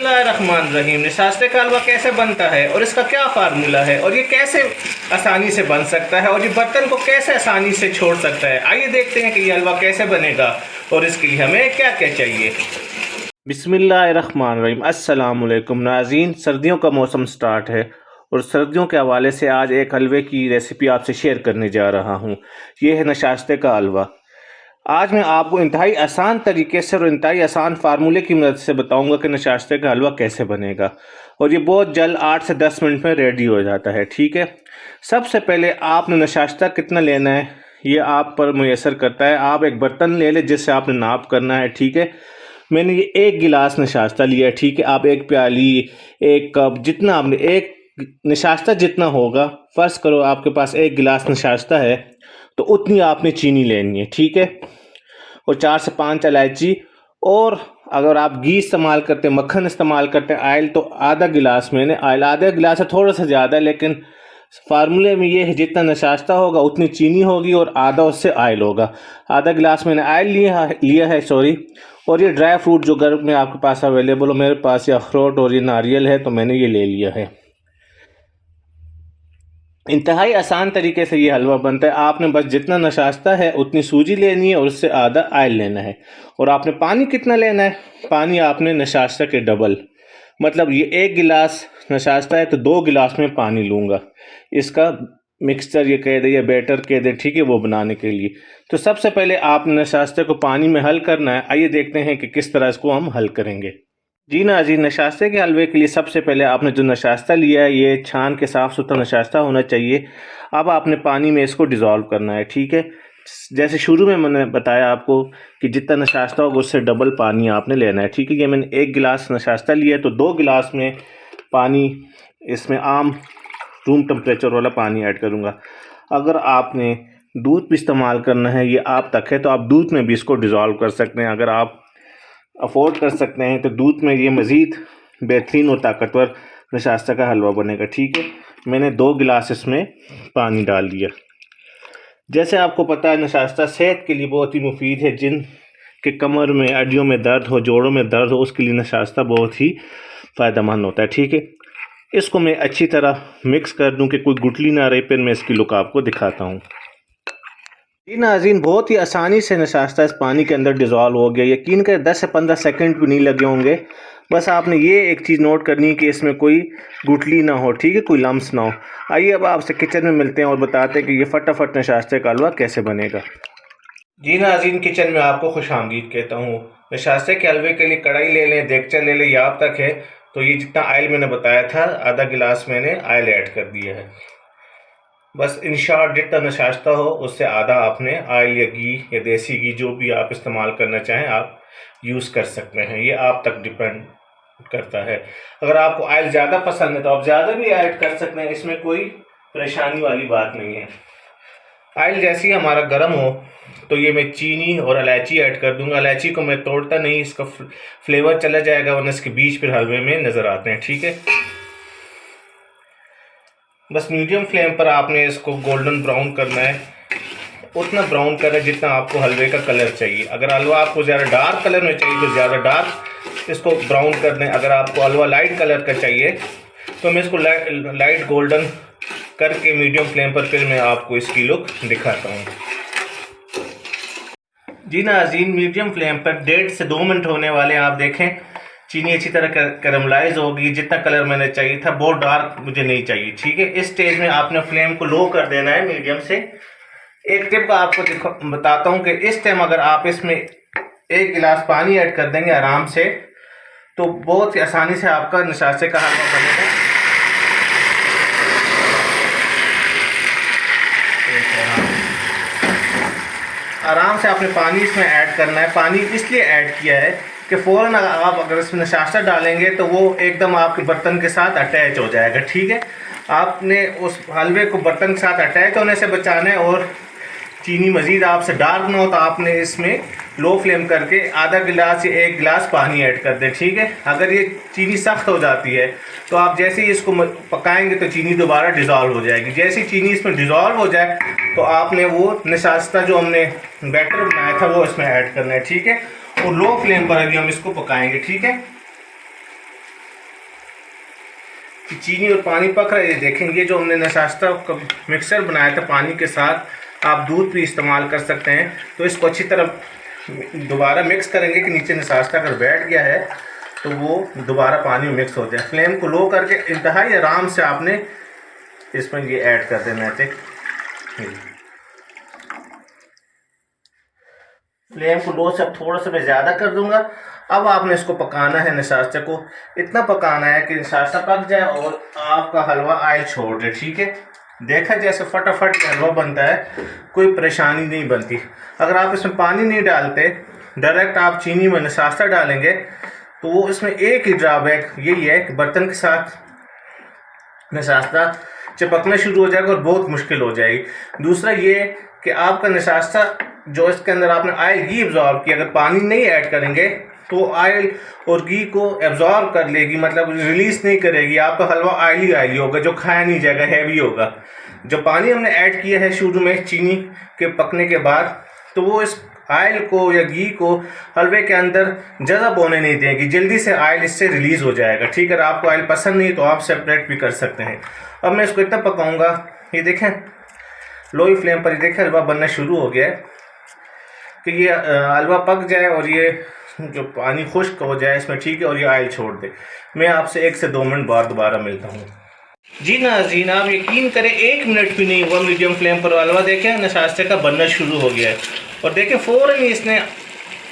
बिस्मिल्लाहिर्रहमानिर्रहीम। नशास्ते का हलवा कैसे बनता है और इसका क्या फार्मूला है और ये कैसे आसानी से बन सकता है और ये बर्तन को कैसे आसानी से छोड़ सकता है। आइए देखते हैं कि ये हलवा कैसे बनेगा और इसके लिए हमें क्या क्या चाहिए। बिस्मिल्लाहिर्रहमानिर्रहीम। अस्सलामुअलैकुम नाज़रीन, सर्दियों का मौसम स्टार्ट है और सर्दियों के हवाले से आज एक हलवे की रेसिपी आपसे शेयर करने जा रहा हूँ। ये है नशास्ते का हलवा। आज मैं आपको इंतहाई आसान तरीके से और इंतहाई आसान फार्मूले की मदद से बताऊंगा कि नशास्ते का हलवा कैसे बनेगा और ये बहुत जल्द 8 से 10 मिनट में रेडी हो जाता है। ठीक है, सबसे पहले आपने नशास्ता कितना लेना है ये आप पर मुयसर करता है। आप एक बर्तन ले लें जिससे आपने नाप करना है। ठीक है, मैंने ये 1 गिलास नशास्ता लिया है। ठीक है, आप 1 प्याली, 1 कप, जितना आपने एक नशास्ता जितना होगा, फ़र्ज़ करो आपके पास 1 गिलास नशास्ता है तो उतनी आपने चीनी लेनी है। ठीक है, और 4 से 5 इलायची, और अगर आप घी इस्तेमाल करते हैं, मक्खन इस्तेमाल करते हैं, आयल, तो आधा गिलास, मैंने आयल आधा गिलास से थोड़ा सा ज़्यादा है, लेकिन फार्मूले में ये है जितना नशास्ता होगा उतनी चीनी होगी और आधा उससे आयल होगा। आधा गिलास मैंने आयल लिया है सॉरी। और ये ड्राई फ्रूट जो घर में आपके पास अवेलेबल हो, मेरे पास ये अखरोट और ये नारियल है तो मैंने ये ले लिया है। इंतहाई आसान तरीके से ये हलवा बनता है। आपने बस जितना नशास्ता है उतनी सूजी लेनी है और उससे आधा आयल लेना है। और आपने पानी कितना लेना है, पानी आपने नशास्ता के डबल, मतलब ये 1 गिलास नशास्ता है तो 2 गिलास में पानी लूँगा। इसका मिक्सचर ये कह दे या बैटर कह दे, ठीक है, वो बनाने के लिए। तो सबसे पहले आपने नशास्ते को पानी में हल करना है। आइए देखते हैं कि किस तरह इसको हम हल करेंगे। जी नाज़रीन, नशास्ते के हलवे के लिए सबसे पहले आपने जो नशास्ता लिया है ये छान के साफ़ सुथरा नशास्ता होना चाहिए। अब आपने पानी में इसको डिज़ोल्व करना है। ठीक है, जैसे शुरू में मैंने बताया आपको कि जितना नशास्ता होगा उससे डबल पानी आपने लेना है। ठीक है, ये मैंने 1 गिलास नशास्ता लिया है तो 2 गिलास में पानी, इसमें आम रूम टेम्परेचर वाला पानी ऐड करूँगा। अगर आपने दूध भी इस्तेमाल करना है, ये आप तक है, तो आप दूध में भी इसको डिज़ोल्व कर सकते हैं। अगर आप अफोर्ड कर सकते हैं तो दूध में ये मज़ीद बेहतरीन और ताकतवर नशास्ता का हलवा बनेगा। ठीक है, मैंने 2 गिलास इसमें पानी डाल दिया। जैसे आपको पता है नशास्ता सेहत के लिए बहुत ही मुफीद है। जिन के कमर में, हड्डियों में दर्द हो, जोड़ों में दर्द हो, उसके लिए नशास्ता बहुत ही फ़ायदेमंद होता है। ठीक है, इसको मैं अच्छी तरह मिक्स कर दूं कि कोई गुठली ना रहे, फिर मैं इसकी लुक आपको दिखाता हूँ। जी नाज़रीन, बहुत ही आसानी से नशास्ता इस पानी के अंदर डिज़ोल्व हो गया। यकीन करें 10 से 15 सेकंड भी नहीं लगे होंगे। बस आपने ये एक चीज़ नोट करनी है कि इसमें कोई गुठली ना हो, ठीक है, कोई लम्स ना हो। आइए अब आपसे किचन में मिलते हैं और बताते हैं कि ये फटाफट नशास्ते का हलवा कैसे बनेगा। जी नाज़रीन, किचन में आपको खुशामदीद कहता हूँ। नशास्ते के हलवे के लिए कढ़ाई ले लें, देगचा ले लें, ये आप तक है। तो ये जितना आयल मैंने बताया था, आधा गिलास मैंने आयल ऐड कर दिया है। बस इन शॉर्ट जितना नशास्ता हो उससे आधा आपने आयल या घी या देसी घी, जो भी आप इस्तेमाल करना चाहें, आप यूज़ कर सकते हैं। ये आप तक डिपेंड करता है। अगर आपको आयल ज़्यादा पसंद है तो आप ज़्यादा भी ऐड कर सकते हैं, इसमें कोई परेशानी वाली बात नहीं है। आयल जैसे ही हमारा गर्म हो तो ये मैं चीनी और इलायची ऐड कर दूंगा। इलायची को मैं तोड़ता नहीं, इसका फ्लेवर चला जाएगा, वरना इसके बीज फिर हलवे में नज़र आते हैं। ठीक है, बस मीडियम फ्लेम पर आपने इसको गोल्डन ब्राउन करना है। उतना ब्राउन करना है जितना आपको हलवे का कलर चाहिए। अगर हलवा आपको ज़्यादा डार्क कलर में चाहिए तो ज़्यादा डार्क इसको ब्राउन कर दें। अगर आपको हलवा लाइट कलर का चाहिए तो मैं इसको लाइट गोल्डन करके मीडियम फ्लेम पर फिर मैं आपको इसकी लुक दिखाता हूँ। जी नाज़रीन, मीडियम फ्लेम पर 1.5 से 2 मिनट होने वाले हैं। आप देखें चीनी अच्छी तरह कैरमलाइज होगी। जितना कलर मैंने चाहिए था, बहुत डार्क मुझे नहीं चाहिए। ठीक है, इस स्टेज में आपने फ्लेम को लो कर देना है, मीडियम से। एक टिप आपको बताता हूँ कि इस टाइम अगर आप इसमें 1 गिलास पानी ऐड कर देंगे आराम से, तो बहुत ही आसानी से आपका नशास्ते का हलवा बनेगा। आराम से आपने पानी इसमें ऐड करना है। पानी इसलिए ऐड किया है कि फ़ौरन आप अगर इसमें नशास्ता डालेंगे तो वो एकदम आपके बर्तन के साथ अटैच हो जाएगा। ठीक है, आपने उस हलवे को बर्तन के साथ अटैच होने से बचाना है। और चीनी मज़ीद आपसे डार्क ना हो तो आपने इसमें लो फ्लेम करके आधा गिलास या 1 गिलास पानी ऐड कर दें। ठीक है, अगर ये चीनी सख्त हो जाती है तो आप जैसे ही इसको पकाएंगे तो चीनी दोबारा डिज़ोल्व हो जाएगी। जैसे ही चीनी इसमें डिज़ोल्व हो जाए तो आपने वो नशास्ता जो हमने बैटर बनाया था वो इसमें ऐड करना है। ठीक है, और लो फ्लेम पर अभी हम इसको पकाएंगे। ठीक है, कि चीनी और पानी पक रहा है। ये देखें, ये जो हमने नशास्ता का मिक्सर बनाया था पानी के साथ, आप दूध भी इस्तेमाल कर सकते हैं। तो इसको अच्छी तरह दोबारा मिक्स करेंगे कि नीचे नशास्ता अगर बैठ गया है तो वो दोबारा पानी में मिक्स हो जाए। फ्लेम को लो करके इंतहाई आराम से आपने इसमें ये ऐड कर देना है। फ्लेम को लो से अब थोड़ा सा मैं ज़्यादा कर दूंगा। अब आपने इसको पकाना है, नशास्ते को इतना पकाना है कि नशास्ता पक जाए और आपका हलवा आयल छोड़ दे। ठीक है, देखा जैसे फटाफट हलवा बनता है, कोई परेशानी नहीं बनती। अगर आप इसमें पानी नहीं डालते, डायरेक्ट आप चीनी में नशास्ता डालेंगे, तो वो इसमें एक ही ड्रॉबैक यही है कि बर्तन के साथ नशास्ता चिपकना शुरू हो जाएगा और बहुत मुश्किल हो जाएगी। दूसरा ये कि आपका नशास्ता जो इसके अंदर आपने ऑयल घी एब्जॉर्ब किया, अगर पानी नहीं ऐड करेंगे तो ऑयल और घी को एब्जॉर्ब कर लेगी, मतलब रिलीज नहीं करेगी। आपका हलवा ऑयली होगा जो खाया नहीं जाएगा, हैवी होगा। जो पानी हमने ऐड किया है शुरू में चीनी के पकने के बाद, तो वो इस ऑयल को या घी को हलवे के अंदर जज़ब होने नहीं देगी, जल्दी से ऑयल इससे रिलीज हो जाएगा। ठीक है, आपको ऑयल पसंद नहीं तो आप सेपरेट भी कर सकते हैं। अब मैं इसको इतना पकाऊंगा, ये देखें लो फ्लेम पर, ये देखें हलवा बनना शुरू हो गया है कि ये हलवा पक जाए और ये जो पानी खुश्क हो जाए इसमें। ठीक है, और ये ऑयल छोड़ दे। मैं आपसे 1 से 2 मिनट बाद दोबारा मिलता हूँ। जी नाज़रीन, आप यकीन करें 1 मिनट भी नहीं हुआ मीडियम फ्लेम पर हलवा देखें नशास्ते का बनना शुरू हो गया है। और देखें फ़ौरन ही इसने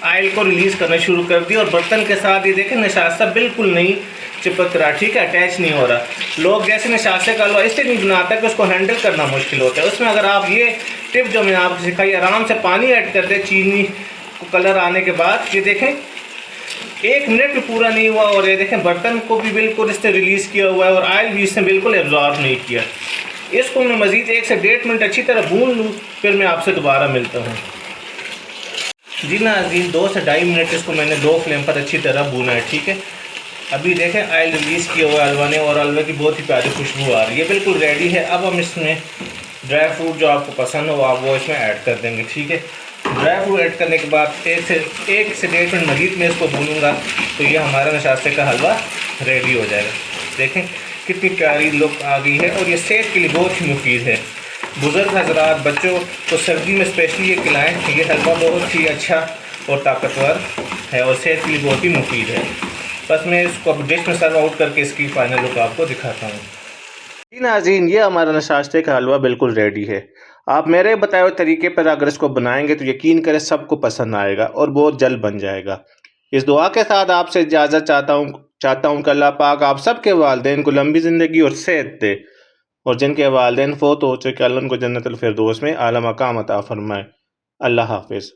ऑयल को रिलीज़ करना शुरू कर दिया और बर्तन के साथ ये देखें नशास्ता बिल्कुल नहीं चिपक रहा। ठीक है, अटैच नहीं हो रहा। लोग जैसे नशास्ते का हलवा इससे नहीं बनाता कि उसको हैंडल करना मुश्किल होता है। उसमें अगर आप ये टिप जो मैंने आपको सिखाई, आराम से पानी ऐड कर दे चीनी को कलर आने के बाद, ये देखें 1 मिनट भी पूरा नहीं हुआ और ये देखें बर्तन को भी बिल्कुल इसने रिलीज़ किया हुआ है और ऑयल भी इसने बिल्कुल एब्जॉर्ब नहीं किया। इसको मैं मज़ीद 1 से 1.5 मिनट अच्छी तरह भून लूँ, फिर मैं आपसे दोबारा मिलता हूँ। जी नाज़रीन, 2 से 2.5 मिनट इसको मैंने लो फ्लेम पर अच्छी तरह भूना है। ठीक है, अभी देखें ऑयल रिलीज़ किया हुआ हलवा ने और हलवे की बहुत ही प्यारी खुशबू आ रही है, बिल्कुल रेडी है। अब हम इसमें ड्राई फ्रूट जो आपको पसंद हो आप वो इसमें ऐड कर देंगे। ठीक है, ड्राई फ्रूट ऐड करने के बाद 1 से 1.5 मिनट मज़ीद में इसको भूनूंगा, तो ये हमारा नशास्ते का हलवा रेडी हो जाएगा। देखें कितनी प्यारी लुक आ गई है और ये सेहत के लिए बहुत ही मुफीद है। बुज़ुर्ग हज़रात, बच्चों को सर्दी में स्पेशली ये खिलाएँ। ये हलवा बहुत ही अच्छा और ताकतवर है और सेहत के लिए बहुत ही मुफीद है। बस मैं इसको अब डिश में सर्व आउट करके इसकी फाइनल लुक आपको दिखाता हूँ। जी नाज़रीन, ये हमारा नशास्ते का हलवा बिल्कुल रेडी है। आप मेरे बताए हुए तरीके पर अगर इसको बनाएंगे तो यकीन करें सबको पसंद आएगा और बहुत जल्द बन जाएगा। इस दुआ के साथ आपसे इजाज़त चाहता हूँ कि अल्लाह पाक आप सबके वालिदैन को लंबी ज़िंदगी और सेहत दे, और जिनके वालिदैन फ़ौत हो चुके अल्लाह उनको जन्नतुल फिरदौस में आला मकाम अता फरमाए। अल्लाह हाफ़िज़।